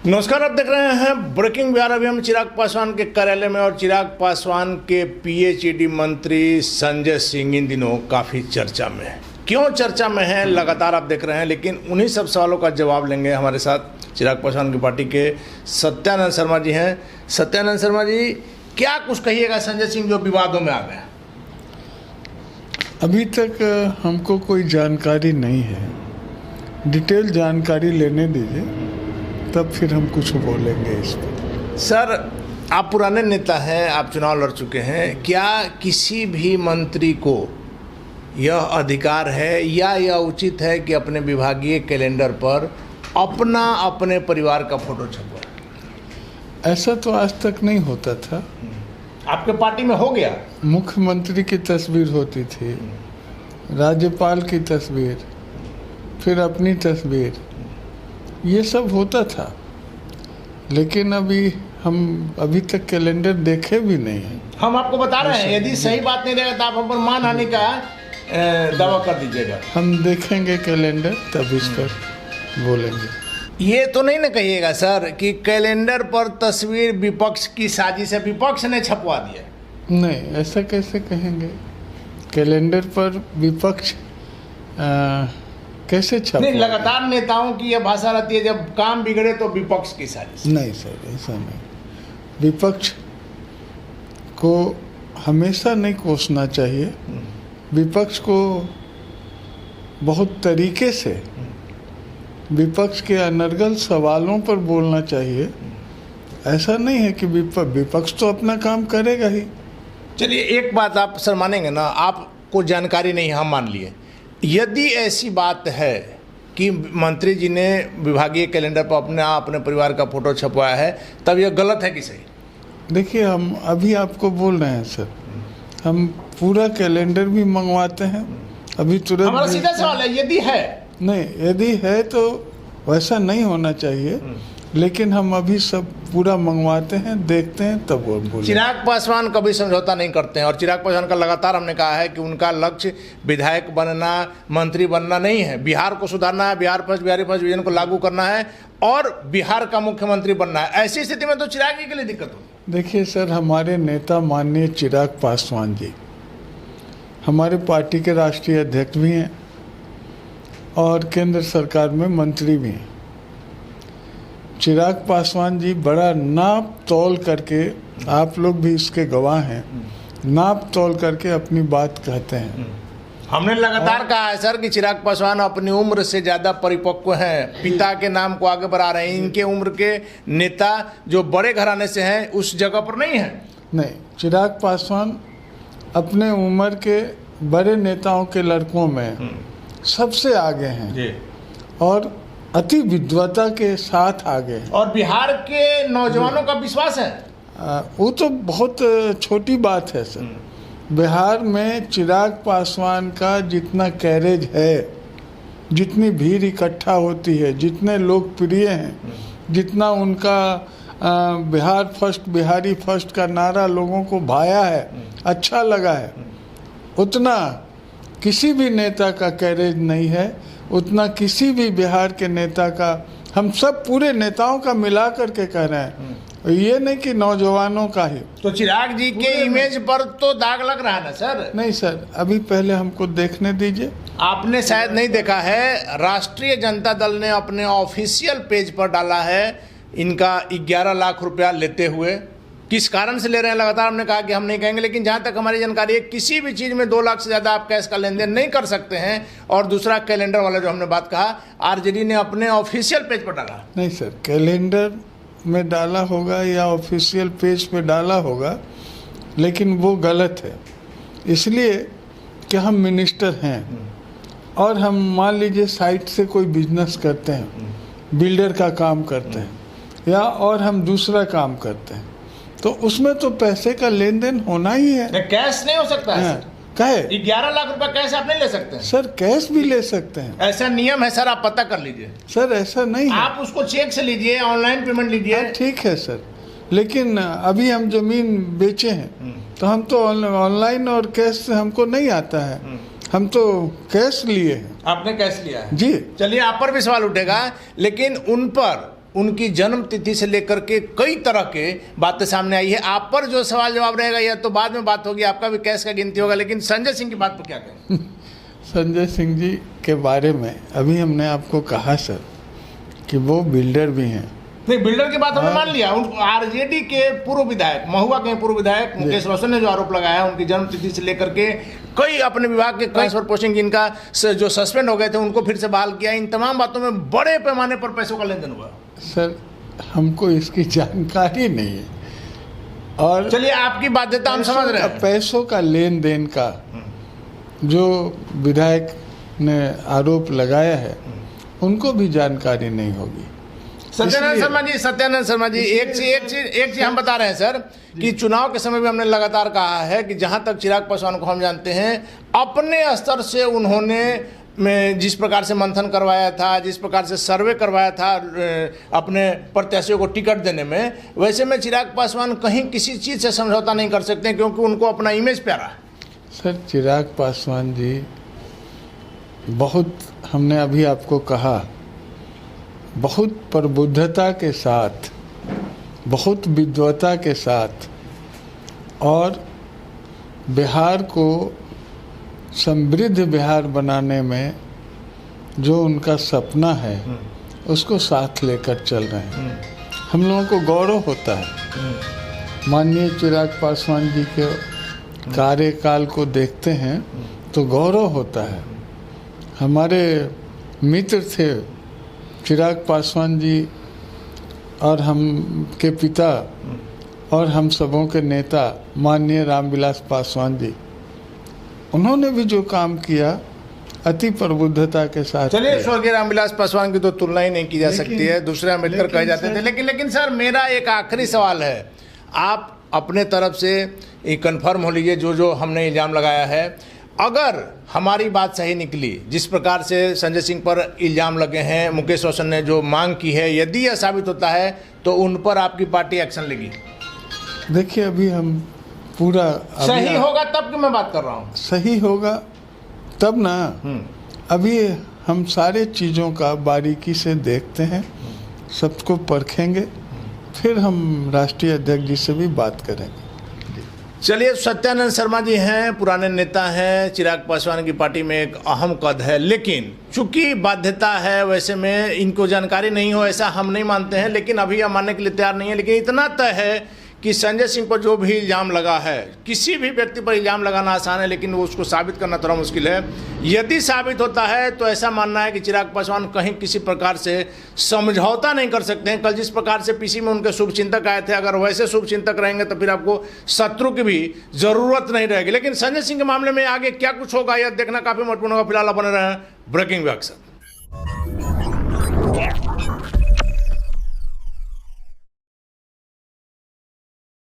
नमस्कार, आप देख रहे हैं ब्रेकिंग बिहार। अभी हम चिराग पासवान के कार्यालय में और चिराग पासवान के पीएचईडी मंत्री संजय सिंह इन दिनों काफ़ी चर्चा में है। क्यों चर्चा में है लगातार आप देख रहे हैं, लेकिन उन्हीं सब सवालों का जवाब लेंगे। हमारे साथ चिराग पासवान की पार्टी के सत्यानंद शर्मा जी हैं। सत्यानंद शर्मा जी, क्या कुछ कहिएगा संजय सिंह जो विवादों में आ गए? अभी तक हमको कोई जानकारी नहीं है, डिटेल जानकारी लेने दीजिए तब फिर हम कुछ बोलेंगे इस पर। सर, आप पुराने नेता हैं, आप चुनाव लड़ चुके हैं। क्या किसी भी मंत्री को यह अधिकार है या यह उचित है कि अपने विभागीय कैलेंडर पर अपने परिवार का फोटो छपवाए? ऐसा तो आज तक नहीं होता था। आपके पार्टी में हो गया? मुख्यमंत्री की तस्वीर होती थी, राज्यपाल की तस्वीर, फिर अपनी तस्वीर, ये सब होता था। लेकिन हम अभी तक कैलेंडर देखे भी नहीं हैं। हम आपको बता रहे हैं, यदि सही बात नहीं रहेगा तो आप हम पर मानहानि का दावा कर दीजिएगा। हम देखेंगे कैलेंडर तब इस पर बोलेंगे। ये तो नहीं ना कहिएगा सर कि कैलेंडर पर तस्वीर विपक्ष की साजिश है, विपक्ष ने छपवा दिया? नहीं, ऐसा कैसे कहेंगे? कैलेंडर पर विपक्ष कैसे छपवा? नहीं, लगातार नेताओं की यह भाषा रहती है, जब काम बिगड़े तो विपक्ष की साजिश। नहीं सर, ऐसा नहीं। विपक्ष को हमेशा नहीं कोसना चाहिए। विपक्ष को बहुत तरीके से विपक्ष के अनर्गल सवालों पर बोलना चाहिए। ऐसा नहीं है कि विपक्ष तो अपना काम करेगा ही। चलिए, एक बात आप सर मानेंगे ना, आपको जानकारी नहीं, हम मान लिए। यदि ऐसी बात है कि मंत्री जी ने विभागीय कैलेंडर पर अपने परिवार का फोटो छपवाया है, तब यह गलत है कि सही? देखिए, हम अभी आपको बोल रहे हैं सर, हम पूरा कैलेंडर भी मंगवाते हैं अभी तुरंत। हमारा सीधा सवाल है, यदि है? नहीं, यदि है तो वैसा नहीं होना चाहिए, लेकिन हम अभी सब पूरा मंगवाते हैं, देखते हैं तब वो बोलें। चिराग पासवान कभी समझौता नहीं करते हैं और चिराग पासवान का लगातार हमने कहा है कि उनका लक्ष्य विधायक बनना, मंत्री बनना नहीं है। बिहार को सुधारना है, Bihar first, Bihari first vision को लागू करना है और बिहार का मुख्यमंत्री बनना है। ऐसी स्थिति में तो चिराग जी के लिए दिक्कत होगी। देखिए सर, हमारे नेता माननीय चिराग पासवान जी हमारे पार्टी के राष्ट्रीय अध्यक्ष भी हैं और केंद्र सरकार में मंत्री भी हैं। चिराग पासवान जी बड़ा नाप तोल करके, आप लोग भी इसके गवाह हैं, नाप तोल करके अपनी बात कहते हैं। हमने लगातार कहा है सर कि चिराग पासवान अपनी उम्र से ज़्यादा परिपक्व हैं, पिता के नाम को आगे बढ़ा रहे हैं। इनके उम्र के नेता जो बड़े घराने से हैं उस जगह पर नहीं है। नहीं, चिराग पासवान अपने उम्र के बड़े नेताओं के लड़कों में सबसे आगे हैं और अति विद्वता के साथ आगे हैं। और बिहार के नौजवानों का विश्वास है। वो तो बहुत छोटी बात है सर। बिहार में चिराग पासवान का जितना कैरेज है, जितनी भीड़ इकट्ठा होती है, जितने लोकप्रिय हैं, जितना उनका बिहार फर्स्ट, बिहारी फर्स्ट का नारा लोगों को भाया है, अच्छा लगा है, उतना किसी भी नेता का कैरेज नहीं है, उतना किसी भी बिहार के नेता का। हम सब पूरे नेताओं का मिला करके कह रहे हैं, ये नहीं कि नौजवानों का ही। तो चिराग जी के इमेज पर तो दाग लग रहा है ना सर? नहीं सर, अभी पहले हमको देखने दीजिए। आपने शायद नहीं देखा है, राष्ट्रीय जनता दल ने अपने ऑफिशियल पेज पर डाला है इनका 11 लाख रुपया लेते हुए। किस कारण से ले रहे हैं लगातार हमने कहा कि हम नहीं कहेंगे, लेकिन जहां तक हमारी जानकारी है किसी भी चीज़ में 2 लाख से ज़्यादा आप कैश का लेन देन नहीं कर सकते हैं। और दूसरा, कैलेंडर वाला जो हमने बात कहा, आरजेडी ने अपने ऑफिशियल पेज पर डाला। नहीं सर, कैलेंडर में डाला होगा या ऑफिशियल पेज पे डाला होगा, लेकिन वो गलत है। इसलिए कि हम मिनिस्टर हैं और हम मान लीजिए साइट से कोई बिजनेस करते हैं, बिल्डर का काम करते हैं या और हम दूसरा काम करते हैं, तो उसमें तो पैसे का लेन देन होना ही है। कैश नहीं हो सकता है सर? कहे 11 लाख रुपया कैश आप नहीं ले सकते हैं सर? कैश भी ले सकते हैं, ऐसा नियम है सर, आप पता कर लीजिए सर। ऐसा नहीं है, आप उसको चेक से लीजिए, ऑनलाइन पेमेंट लीजिए। ठीक है सर, लेकिन अभी हम जमीन बेचे हैं तो हम तो ऑनलाइन और कैश से हमको नहीं आता है, हम तो कैश लिए हैं। आपने कैश लिया है जी। चलिए, आप पर भी सवाल उठेगा, लेकिन उन पर उनकी जन्म तिथि से लेकर के कई तरह के बातें सामने आई है। आप पर जो सवाल जवाब रहेगा यह तो बाद में बात होगी, आपका भी कैश का गिनती होगा, लेकिन संजय सिंह की बात पर क्या कहें? संजय सिंह जी के बारे में अभी हमने आपको कहा सर कि वो बिल्डर भी हैं। नहीं, बिल्डर की बात हमने मान लिया। आरजेडी के पूर्व विधायक, महुआ के पूर्व विधायक मुकेश रोशन ने जो आरोप लगाया, उनकी जन्म तिथि से लेकर के कई अपने विभाग के ट्रांसफर पोस्टिंग जिनका जो सस्पेंड हो गए थे उनको फिर से बहाल किया, इन तमाम बातों में बड़े पैमाने पर पैसों का लेन देन हुआ। सर हमको इसकी जानकारी नहीं है, और चलिए आपकी बाध्यता हम समझ रहे हैं। पैसों का लेन देन का जो विधायक ने आरोप लगाया है उनको भी जानकारी नहीं होगी। सत्यानंद शर्मा जी एक चीज हम बता रहे हैं सर कि चुनाव के समय भी हमने लगातार कहा है कि जहां तक चिराग पासवान को हम जानते हैं, अपने स्तर से उन्होंने जिस प्रकार से मंथन करवाया था, जिस प्रकार से सर्वे करवाया था अपने प्रत्याशियों को टिकट देने में, वैसे में चिराग पासवान कहीं किसी चीज़ से समझौता नहीं कर सकते क्योंकि उनको अपना इमेज प्यारा है। सर चिराग पासवान जी बहुत, हमने अभी आपको कहा, बहुत प्रबुद्धता के साथ, बहुत विद्वता के साथ और बिहार को समृद्ध बिहार बनाने में जो उनका सपना है उसको साथ लेकर चल रहे हैं। हम लोगों को गौरव होता है। माननीय चिराग पासवान जी के कार्यकाल को देखते हैं तो गौरव होता है। हमारे मित्र थे चिराग पासवान जी और हम के पिता और हम सबों के नेता माननीय रामविलास पासवान जी, उन्होंने भी जो काम किया अति प्रबुद्धता के साथ। चलिए, स्वर्गीय रामविलास पासवान की तो तुलना ही नहीं की जा सकती है, दूसरे अम्बेडकर कहे जाते थे। लेकिन सर मेरा एक आखिरी सवाल है, आप अपने तरफ से कन्फर्म हो लीजिए जो हमने इल्ज़ाम लगाया है, अगर हमारी बात सही निकली, जिस प्रकार से संजय सिंह पर इल्ज़ाम लगे हैं, मुकेश रोशन ने जो मांग की है, यदि यह साबित होता है तो उन पर आपकी पार्टी एक्शन लेगी? देखिए अभी हम पूरा सही होगा तब कि मैं बात कर रहा हूँ, सही होगा तब ना। अभी हम सारे चीज़ों का बारीकी से देखते हैं, सबको परखेंगे, फिर हम राष्ट्रीय अध्यक्ष जी से भी बात करेंगे। चलिए, सत्यानंद शर्मा जी हैं, पुराने नेता हैं, चिराग पासवान की पार्टी में एक अहम कद है, लेकिन चूंकि बाध्यता है वैसे में इनको जानकारी नहीं हो ऐसा हम नहीं मानते हैं, लेकिन अभी हम मानने के लिए तैयार नहीं है। लेकिन इतना तय है कि संजय सिंह पर जो भी इल्ज़ाम लगा है, किसी भी व्यक्ति पर इल्ज़ाम लगाना आसान है लेकिन वो उसको साबित करना थोड़ा मुश्किल है। यदि साबित होता है तो ऐसा मानना है कि चिराग पासवान कहीं किसी प्रकार से समझौता नहीं कर सकते हैं। कल जिस प्रकार से पीसी में उनके शुभचिंतक आए थे, अगर वैसे शुभचिंतक रहेंगे तो फिर आपको शत्रु की भी ज़रूरत नहीं रहेगी। लेकिन संजय सिंह के मामले में आगे क्या कुछ होगा यह देखना काफ़ी महत्वपूर्ण होगा। फिलहाल बने रहे ब्रेकिंग व्याख्या।